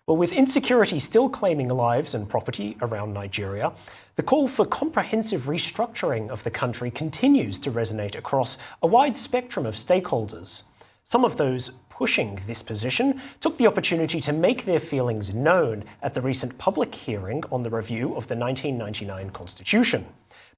Well, with insecurity still claiming lives and property around Nigeria, the call for comprehensive restructuring of the country continues to resonate across a wide spectrum of stakeholders. Some of those pushing this position took the opportunity to make their feelings known at the recent public hearing on the review of the 1999 Constitution.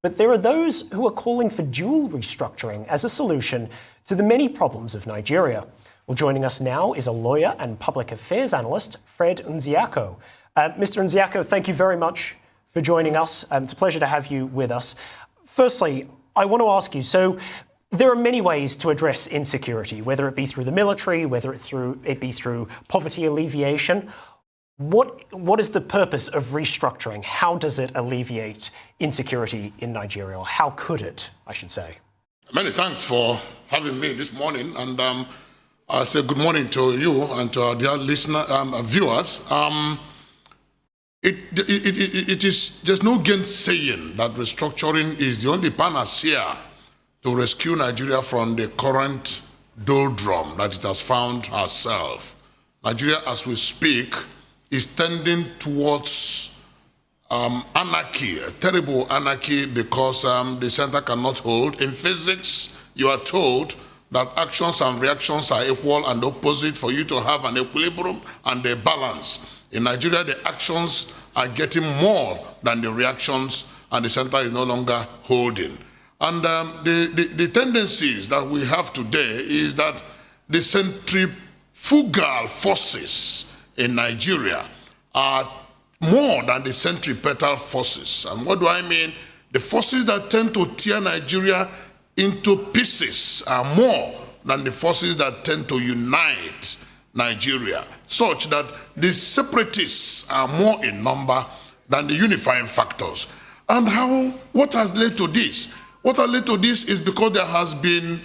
But there are those who are calling for dual restructuring as a solution to the many problems of Nigeria. Well, joining us now is a lawyer and public affairs analyst, Fred Nzeako. Mr. Nzeako, thank you very much for joining us. It's a pleasure to have you with us. Firstly, I want to ask you, so there are many ways to address insecurity, whether it be through the military, whether it be through poverty alleviation. What is the purpose of restructuring? How does it alleviate insecurity in Nigeria? Or how could it, I should say? Many thanks for having me this morning, and I say good morning to you and to our dear viewers. There's no gainsaying that restructuring is the only panacea to rescue Nigeria from the current doldrum that it has found herself. Nigeria, as we speak, is tending towards anarchy, a terrible anarchy, because the center cannot hold. In physics, you are told that actions and reactions are equal and opposite for you to have an equilibrium and a balance. In Nigeria, the actions are getting more than the reactions, and the center is no longer holding. And the tendencies that we have today is that the centrifugal forces in Nigeria are more than the centripetal forces. And what do I mean? The forces that tend to tear Nigeria into pieces are more than the forces that tend to unite Nigeria, such that the separatists are more in number than the unifying factors. And what has led to this? What has led to this is because there has been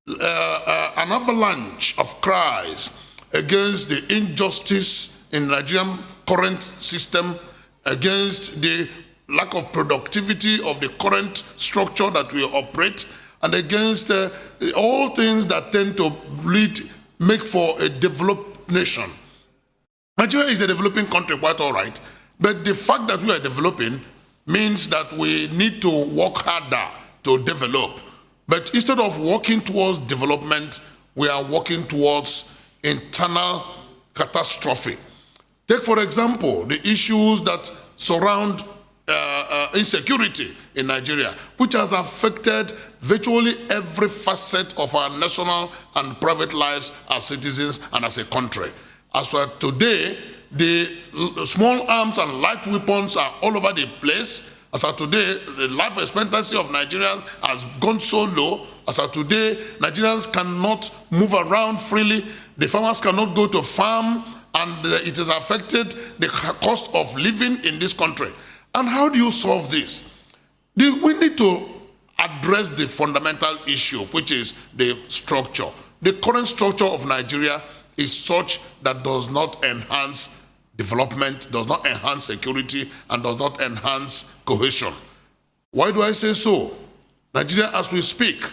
an avalanche of cries against the injustice in Nigerian current system, against the lack of productivity of the current structure that we operate, and against all things that tend to make for a developed nation. Nigeria is a developing country, quite all right, but the fact that we are developing means that we need to work harder to develop. But instead of working towards development, we are working towards internal catastrophe. Take, for example, the issues that surround insecurity in Nigeria, which has affected virtually every facet of our national and private lives as citizens and as a country. As for today, the small arms and light weapons are all over the place. As of today, the life expectancy of Nigerians has gone so low. As of today, Nigerians cannot move around freely. The farmers cannot go to farm, and it has affected the cost of living in this country. And how do you solve this? We need to address the fundamental issue, which is the structure. The current structure of Nigeria is such that does not enhance development, does not enhance security, and does not enhance cohesion. Why do I say so? Nigeria, as we speak,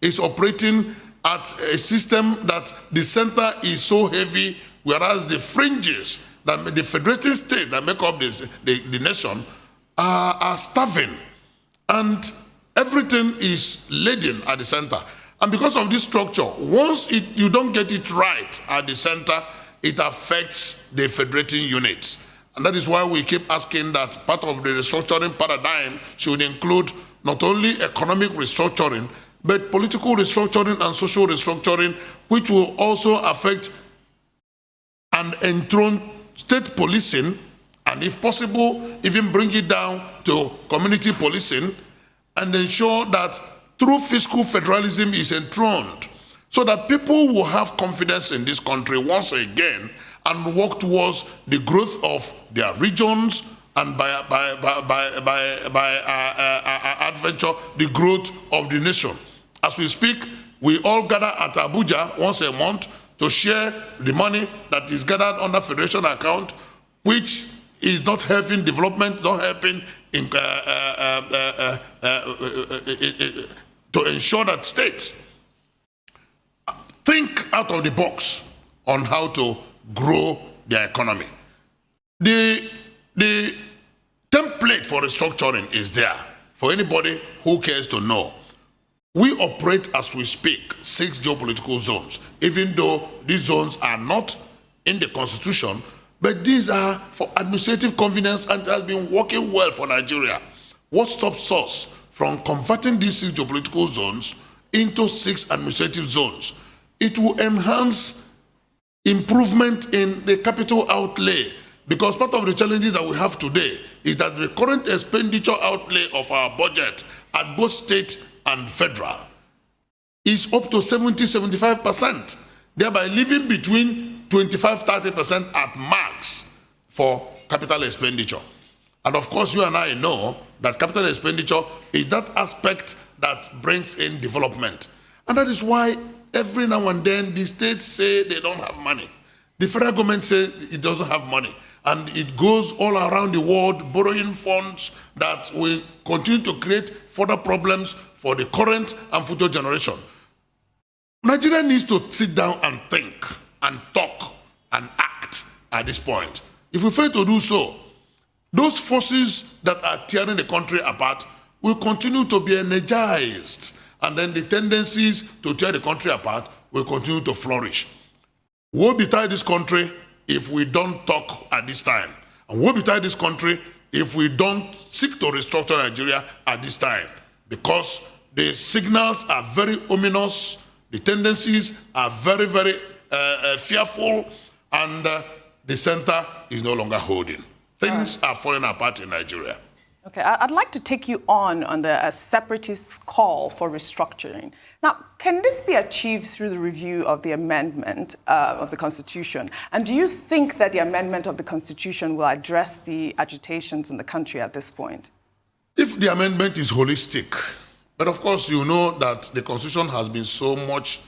is operating at a system that the center is so heavy, whereas the fringes, the federating states that make up the nation, are starving, and everything is laden at the center. And because of this structure, once you don't get it right at the center, it affects the federating units. And that is why we keep asking that part of the restructuring paradigm should include not only economic restructuring, but political restructuring and social restructuring, which will also affect and enthrone state policing, and if possible, even bring it down to community policing, and ensure that true fiscal federalism is enthroned, so that people will have confidence in this country once again and work towards the growth of their regions, and by adventure, the growth of the nation. As we speak, we all gather at Abuja once a month to share the money that is gathered under federation account, which is not helping development, not helping to ensure that states think out of the box on how to grow their economy. the template for restructuring is there for anybody who cares to know. We operate, as we speak, 6 geopolitical zones, even though these zones are not in the constitution, but these are for administrative convenience and has been working well for Nigeria. What stops us from converting these 6 geopolitical zones into 6 administrative zones? It will enhance improvement in the capital outlay, because part of the challenges that we have today is that the current expenditure outlay of our budget at both state and federal is up to 70–75%, thereby leaving between 25–30% at max for capital expenditure. And of course, you and I know that capital expenditure is that aspect that brings in development. And that is why every now and then the states say they don't have money. The federal government says it doesn't have money. And it goes all around the world borrowing funds that will continue to create further problems for the current and future generation. Nigeria needs to sit down and think and talk and act at this point. If we fail to do so, those forces that are tearing the country apart will continue to be energized, and then the tendencies to tear the country apart will continue to flourish. Woe betide this country if we don't talk at this time. And woe betide this country if we don't seek to restructure Nigeria at this time, because the signals are very ominous, the tendencies are very, very fearful, and the center is no longer holding. Things are falling apart in Nigeria. Okay, I'd like to take you on the separatist call for restructuring. Now, can this be achieved through the review of the amendment of the Constitution? And do you think that the amendment of the Constitution will address the agitations in the country at this point? If the amendment is holistic, but of course you know that the Constitution has been so much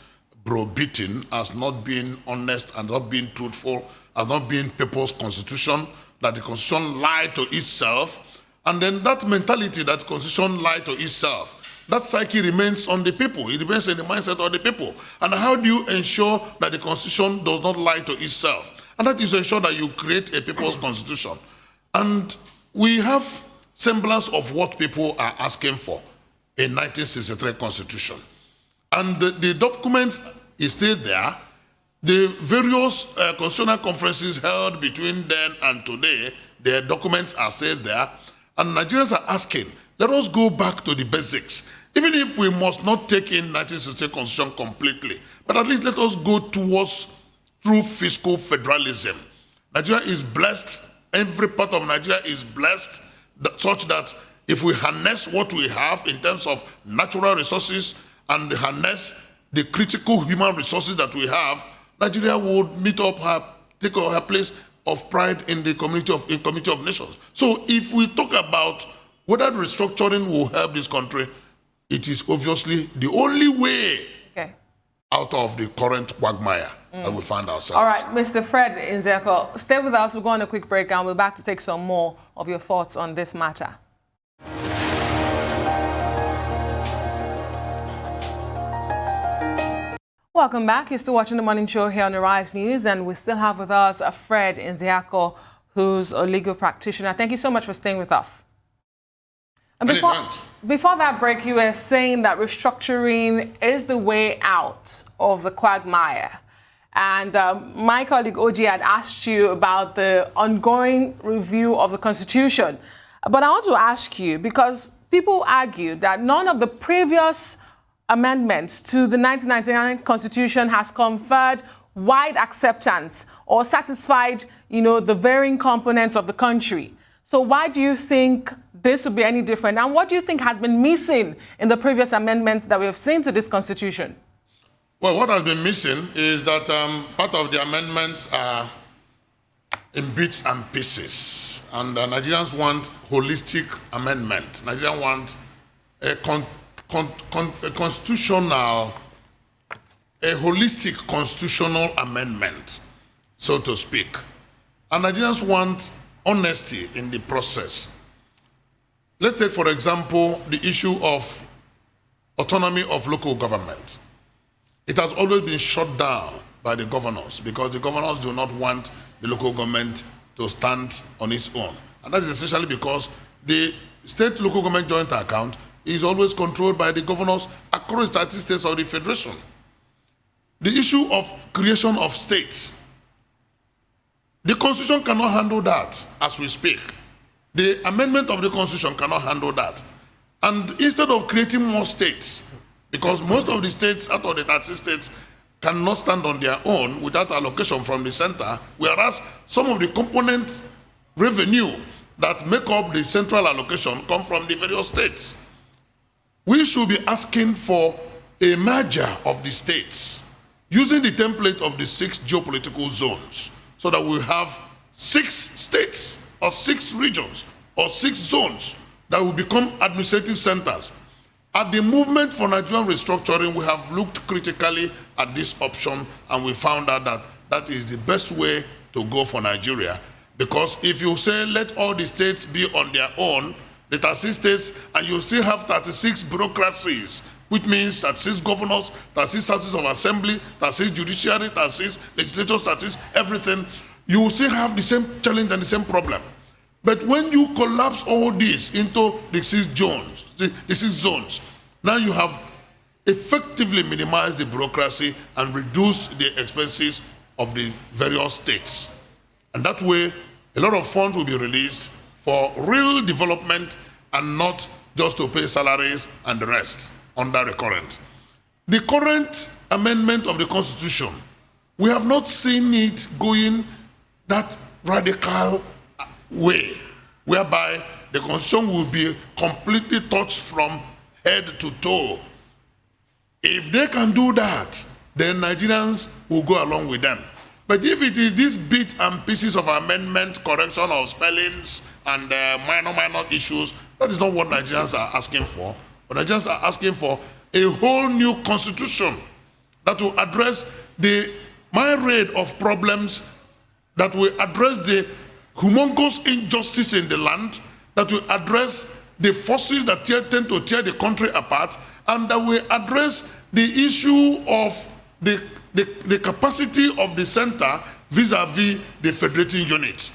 browbeaten as not being honest and not being truthful, as not being people's constitution, that the Constitution lied to itself, and then that mentality that the Constitution lied to itself, that psyche remains on the people. It remains in the mindset of the people. And how do you ensure that the Constitution does not lie to itself? And that is to ensure that you create a people's constitution. And we have semblance of what people are asking for in 1963 Constitution. And the document is still there. The various constitutional conferences held between then and today, their documents are still there. And Nigerians are asking, let us go back to the basics. Even if we must not take in 1960 Constitution completely, but at least let us go towards true fiscal federalism. Nigeria is blessed. Every part of Nigeria is blessed, such that if we harness what we have in terms of natural resources and harness the critical human resources that we have, Nigeria would take her place of pride in the community of nations. So if we talk about whether restructuring will help this country, it is obviously the only way out of the current quagmire that we find ourselves. All right, Mr. Fred Nzeako, stay with us. We're going on a quick break and we're back to take some more of your thoughts on this matter. Welcome back. You're still watching The Morning Show here on the Rise News, and we still have with us Fred Nzeako, who's a legal practitioner. Thank you so much for staying with us. And before that break, you were saying that restructuring is the way out of the quagmire. And my colleague Oji had asked you about the ongoing review of the Constitution. But I want to ask you, because people argue that none of the previous amendments to the 1999 Constitution has conferred wide acceptance or satisfied, the varying components of the country. So why do you think this would be any different? And what do you think has been missing in the previous amendments that we have seen to this Constitution? Well, what has been missing is that part of the amendments are in bits and pieces. And Nigerians want holistic amendment. Nigerians want a holistic constitutional amendment, so to speak. And Nigerians want honesty in the process. Let's take, for example, the issue of autonomy of local government. It has always been shut down by the governors because the governors do not want the local government to stand on its own. And that is essentially because the state local government joint account is always controlled by the governors across the 30 states of the federation. The issue of creation of states, the constitution cannot handle that as we speak. The amendment of the constitution cannot handle that. And instead of creating more states, because most of the states out of the 30 states cannot stand on their own without allocation from the center, whereas some of the component revenue that make up the central allocation come from the various states. We should be asking for a merger of the states using the template of the 6 geopolitical zones so that we have 6 states or 6 regions or 6 zones that will become administrative centers. At the Movement for Nigerian Restructuring, we have looked critically at this option and we found out that that is the best way to go for Nigeria. Because if you say let all the states be on their own, the 36 states, and you still have 36 bureaucracies, which means 36 governors, 36 houses of assembly, 36 judiciary, 36 legislatures, 36 everything, you will still have the same challenge and the same problem. But when you collapse all this into the 6 zones, now you have effectively minimized the bureaucracy and reduced the expenses of the various states. And that way, a lot of funds will be released for real development and not just to pay salaries and the rest under the current. The current amendment of the Constitution, we have not seen it going that radical way, whereby the Constitution will be completely touched from head to toe. If they can do that, then Nigerians will go along with them. But if it is these bits and pieces of amendment, correction of spellings, and minor issues, that is not what Nigerians are asking for. But Nigerians are asking for a whole new constitution that will address the myriad of problems, that will address the humongous injustice in the land, that will address the forces that tend to tear the country apart, and that will address the issue of the capacity of the center vis-a-vis the federating units.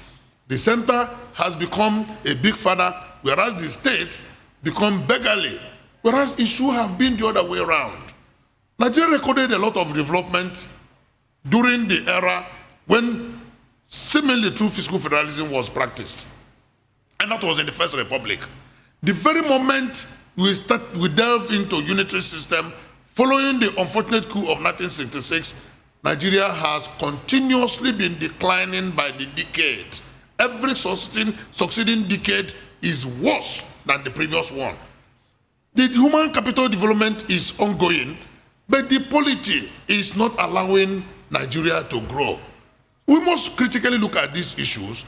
The center has become a big father, whereas the states become beggarly, whereas it should have been the other way around. Nigeria recorded a lot of development during the era when seemingly true fiscal federalism was practiced. And that was in the First Republic. The very moment we delve into unitary system, following the unfortunate coup of 1966, Nigeria has continuously been declining by the decade. Every succeeding decade is worse than the previous one. The human capital development is ongoing, but the polity is not allowing Nigeria to grow. We must critically look at these issues,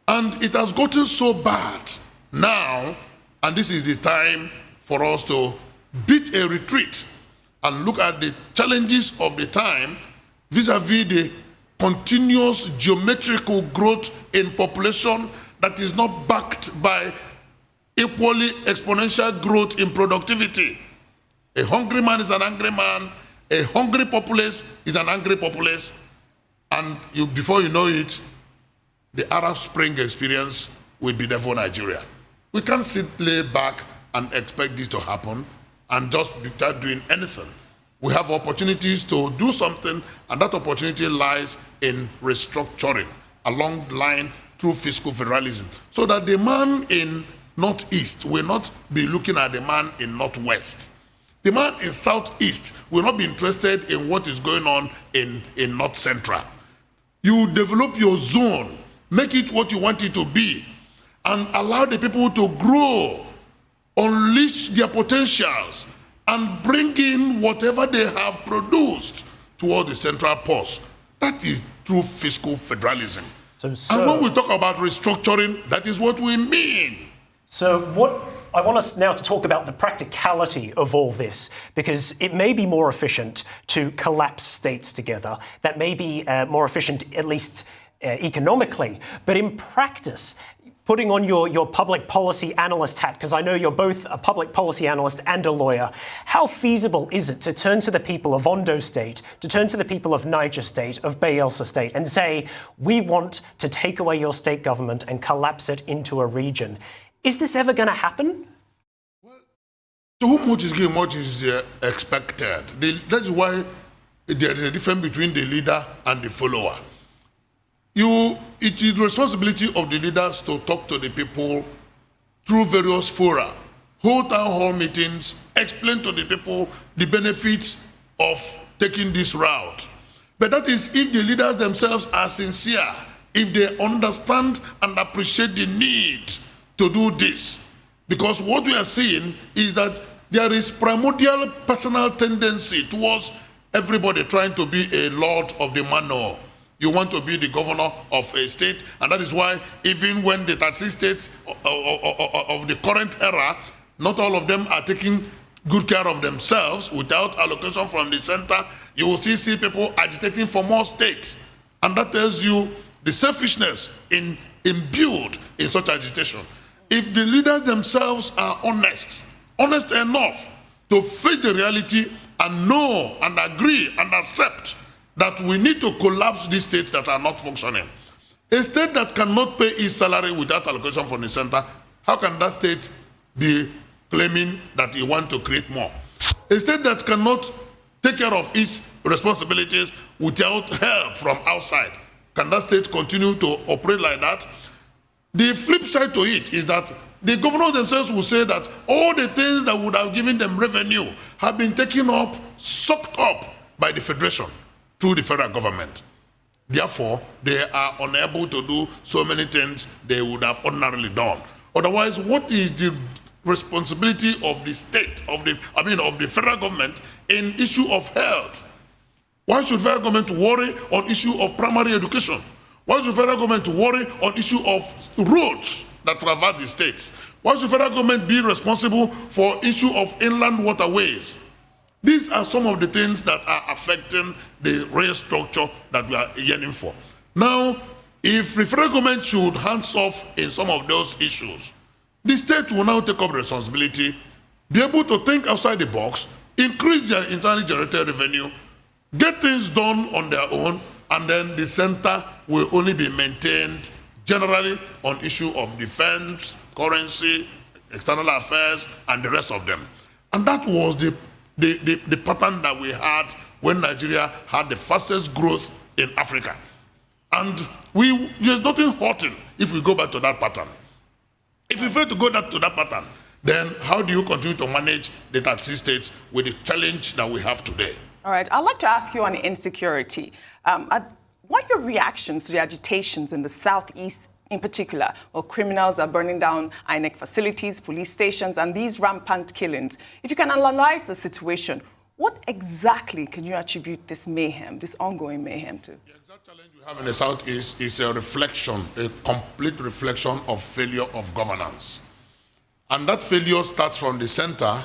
and it has gotten so bad now, and this is the time for us to beat a retreat and look at the challenges of the time vis-a-vis the continuous geometrical growth in population that is not backed by equally exponential growth in productivity. A hungry man is an angry man, a hungry populace is an angry populace, and before you know it, the Arab Spring experience will be there for Nigeria. We can't sit lay back and expect this to happen and just without doing anything. We have opportunities to do something, and that opportunity lies in restructuring along the line through fiscal federalism, so that the man in Northeast will not be looking at the man in Northwest. The man in Southeast will not be interested in what is going on in North Central. You develop your zone, make it what you want it to be, and allow the people to grow, unleash their potentials, and bring in whatever they have produced toward the central purse. That is true fiscal federalism. And when we talk about restructuring, that is what we mean. So what I want us now to talk about the practicality of all this, because it may be more efficient to collapse states together. That may be more efficient, at least economically. But in practice, putting on your public policy analyst hat, because I know you're both a public policy analyst and a lawyer, how feasible is it to turn to the people of Ondo State, to turn to the people of Niger State, of Bayelsa State, and say, we want to take away your state government and collapse it into a region? Is this ever going to happen? Well, to whom much is given, much is expected. That's why there is a difference between the leader and the follower. It is the responsibility of the leaders to talk to the people through various fora, hold town hall meetings, explain to the people the benefits of taking this route. But that is if the leaders themselves are sincere, if they understand and appreciate the need to do this. Because what we are seeing is that there is primordial personal tendency towards everybody trying to be a lord of the manor. You want to be the governor of a state, and that is why even when the 36 states of the current era, not all of them are taking good care of themselves without allocation from the center, you will see people agitating for more states. And that tells you the selfishness imbued in such agitation. If the leaders themselves are honest enough to face the reality and know and agree and accept that we need to collapse these states that are not functioning. A state that cannot pay its salary without allocation from the center, how can that state be claiming that it wants to create more? A state that cannot take care of its responsibilities without help from outside, can that state continue to operate like that? The flip side to it is that the governors themselves will say that all the things that would have given them revenue have been taken up, sucked up by the federation through the federal government. Therefore, they are unable to do so many things they would have ordinarily done. Otherwise, what is the responsibility of the state, of the federal government in issue of health? Why should federal government worry on issue of primary education? Why should federal government worry on issue of roads that traverse the states? Why should federal government be responsible for issue of inland waterways? These are some of the things that are affecting the real structure that we are yearning for. Now, if the federal government should hands off in some of those issues, the state will now take up responsibility, be able to think outside the box, increase their internally generated revenue, get things done on their own, and then the center will only be maintained generally on issue of defense, currency, external affairs, and the rest of them. And that was the pattern that we had when Nigeria had the fastest growth in Africa. And there's nothing hurting if we go back to that pattern. If we fail to go back to that pattern, then how do you continue to manage the 36 states with the challenge that we have today? All right, I'd like to ask you on insecurity. What are your reactions to the agitations in the Southeast in particular, where criminals are burning down INEC facilities, police stations, and these rampant killings? If you can analyze the situation, what exactly can you attribute this mayhem, this ongoing mayhem to? The exact challenge we have in the Southeast is a reflection, a complete reflection of failure of governance. And that failure starts from the center,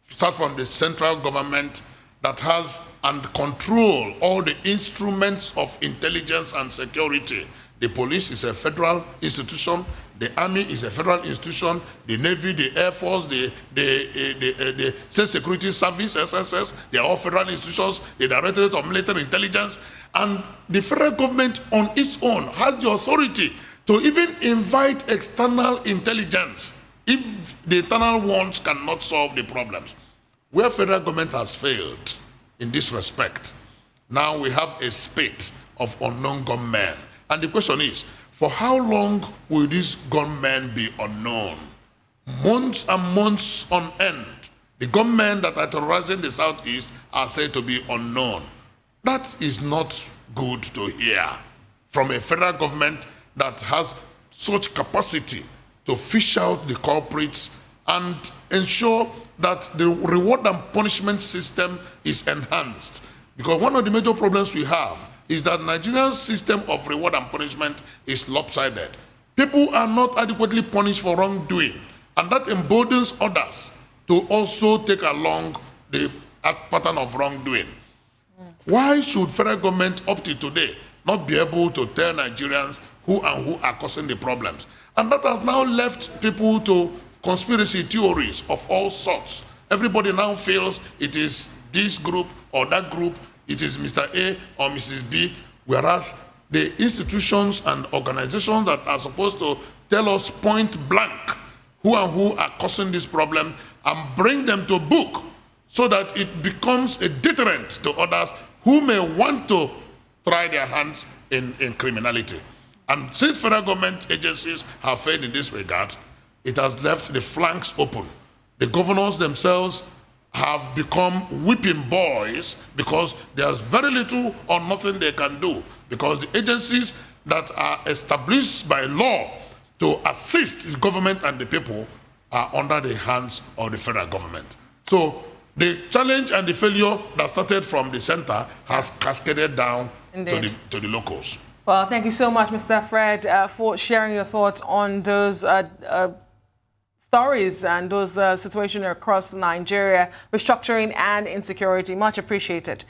starts from the central government that has and control all the instruments of intelligence and security. The police is a federal institution, the army is a federal institution, the Navy, the Air Force, the State Security Service, SSS, they are all federal institutions, the Directorate of Military Intelligence, and the federal government on its own has the authority to even invite external intelligence if the internal ones cannot solve the problems. Where federal government has failed in this respect, now we have a spate of unknown gunmen. And the question is, for how long will these gunmen be unknown? Months and months on end. The gunmen that are terrorizing the Southeast are said to be unknown. That is not good to hear from a federal government that has such capacity to fish out the culprits and ensure that the reward and punishment system is enhanced. Because one of the major problems we have is that Nigeria's system of reward and punishment is lopsided. People are not adequately punished for wrongdoing, and that emboldens others to also take along the pattern of wrongdoing. Why should federal government up to today not be able to tell Nigerians who are causing the problems? And that has now left people to conspiracy theories of all sorts. Everybody now feels it is this group or that group, it is Mr. A or Mrs. B, whereas the institutions and organizations that are supposed to tell us point blank who and who are causing this problem and bring them to book so that it becomes a deterrent to others who may want to try their hands in criminality. And since federal government agencies have failed in this regard, it has left the flanks open. The governors themselves have become whipping boys because there's very little or nothing they can do, because the agencies that are established by law to assist the government and the people are under the hands of the federal government. So the challenge and the failure that started from the center has cascaded down to the locals. Well, thank you so much, Mr. Fred, for sharing your thoughts on those stories and those situations across Nigeria, restructuring and insecurity. Much appreciated.